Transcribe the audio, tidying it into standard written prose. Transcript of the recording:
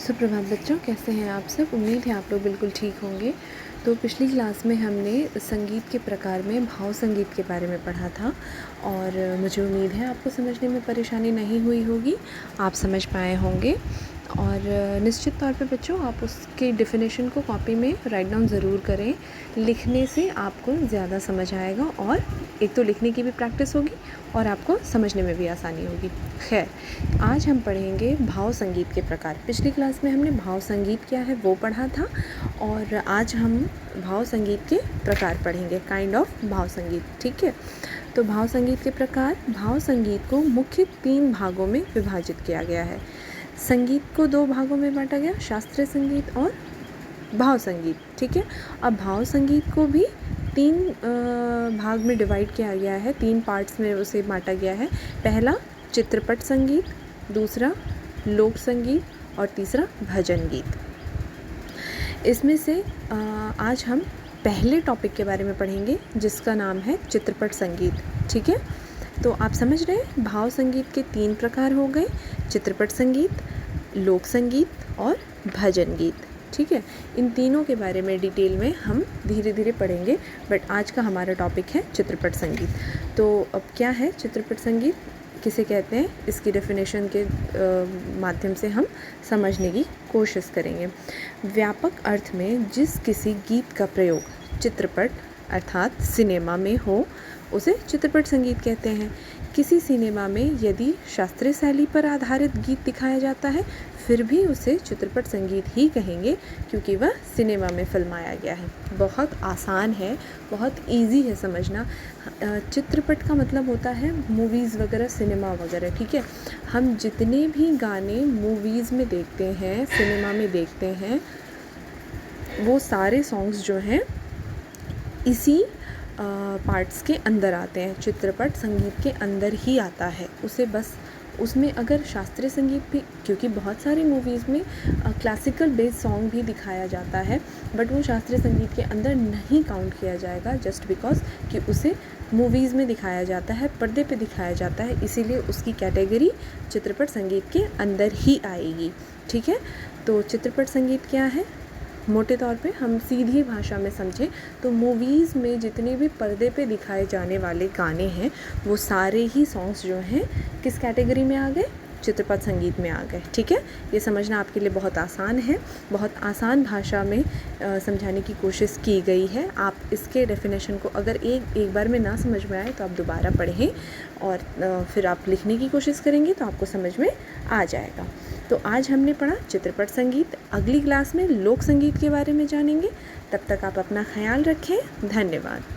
सुप्रभात बच्चों, कैसे हैं आप सब। उम्मीद है आप लोग बिल्कुल ठीक होंगे। तो पिछली क्लास में हमने संगीत के प्रकार में भाव संगीत के बारे में पढ़ा था और मुझे उम्मीद है आपको समझने में परेशानी नहीं हुई होगी, आप समझ पाए होंगे। और निश्चित तौर पे बच्चों आप उसके डेफिनेशन को कॉपी में राइट डाउन ज़रूर करें। लिखने से आपको ज़्यादा समझ आएगा और एक तो लिखने की भी प्रैक्टिस होगी और आपको समझने में भी आसानी होगी। खैर, आज हम पढ़ेंगे भाव संगीत के प्रकार। पिछली क्लास में हमने भाव संगीत क्या है वो पढ़ा था और आज हम भाव संगीत के प्रकार पढ़ेंगे, काइंड ऑफ भाव संगीत। ठीक है, तो भाव संगीत के प्रकार। भाव संगीत को मुख्य 3 भागों में विभाजित किया गया है। संगीत को 2 भागों में बांटा गया, शास्त्रीय संगीत और भाव संगीत। ठीक है, अब भाव संगीत को भी 3 भाग में डिवाइड किया गया है, 3 पार्ट्स में उसे बांटा गया है। पहला चित्रपट संगीत, दूसरा लोक संगीत और तीसरा भजन गीत। इसमें से आज हम पहले टॉपिक के बारे में पढ़ेंगे जिसका नाम है चित्रपट संगीत। ठीक है, तो आप समझ रहे हैं भाव संगीत के 3 प्रकार हो गए, चित्रपट संगीत, लोक संगीत और भजन गीत। ठीक है, इन तीनों के बारे में डिटेल में हम धीरे धीरे पढ़ेंगे, बट आज का हमारा टॉपिक है चित्रपट संगीत। तो अब क्या है चित्रपट संगीत, किसे कहते हैं, इसकी डेफिनेशन के माध्यम से हम समझने की कोशिश करेंगे। व्यापक अर्थ में जिस किसी गीत का प्रयोग चित्रपट अर्थात सिनेमा में हो उसे चित्रपट संगीत कहते हैं। किसी सिनेमा में यदि शास्त्रीय शैली पर आधारित गीत दिखाया जाता है फिर भी उसे चित्रपट संगीत ही कहेंगे क्योंकि वह सिनेमा में फिल्माया गया है। बहुत आसान है, बहुत इजी है समझना। चित्रपट का मतलब होता है मूवीज़ वगैरह, सिनेमा वगैरह। ठीक है, हम जितने भी गाने मूवीज़ में देखते हैं, सिनेमा में देखते हैं, वो सारे सॉन्ग्स जो हैं इसी पार्ट्स के अंदर आते हैं, चित्रपट संगीत के अंदर ही आता है। उसे बस उसमें अगर शास्त्रीय संगीत भी, क्योंकि बहुत सारी मूवीज़ में क्लासिकल बेस्ड सॉन्ग भी दिखाया जाता है, बट वो शास्त्रीय संगीत के अंदर नहीं काउंट किया जाएगा जस्ट बिकॉज कि उसे मूवीज़ में दिखाया जाता है, पर्दे पे दिखाया जाता है, इसीलिए उसकी कैटेगरी चित्रपट संगीत के अंदर ही आएगी। ठीक है, तो चित्रपट संगीत क्या है, मोटे तौर पे हम सीधी भाषा में समझें तो मूवीज़ में जितने भी पर्दे पे दिखाए जाने वाले गाने हैं वो सारे ही सॉन्ग्स जो हैं किस कैटेगरी में आ गए, चित्रपट संगीत में आ गए। ठीक है, ये समझना आपके लिए बहुत आसान है, बहुत आसान भाषा में समझाने की कोशिश की गई है। आप इसके डेफिनेशन को अगर एक बार में ना समझ में आए तो आप दोबारा पढ़ें और फिर आप लिखने की कोशिश करेंगे तो आपको समझ में आ जाएगा। तो आज हमने पढ़ा चित्रपट संगीत, अगली क्लास में लोक संगीत के बारे में जानेंगे। तब तक आप अपना ख्याल रखें। धन्यवाद।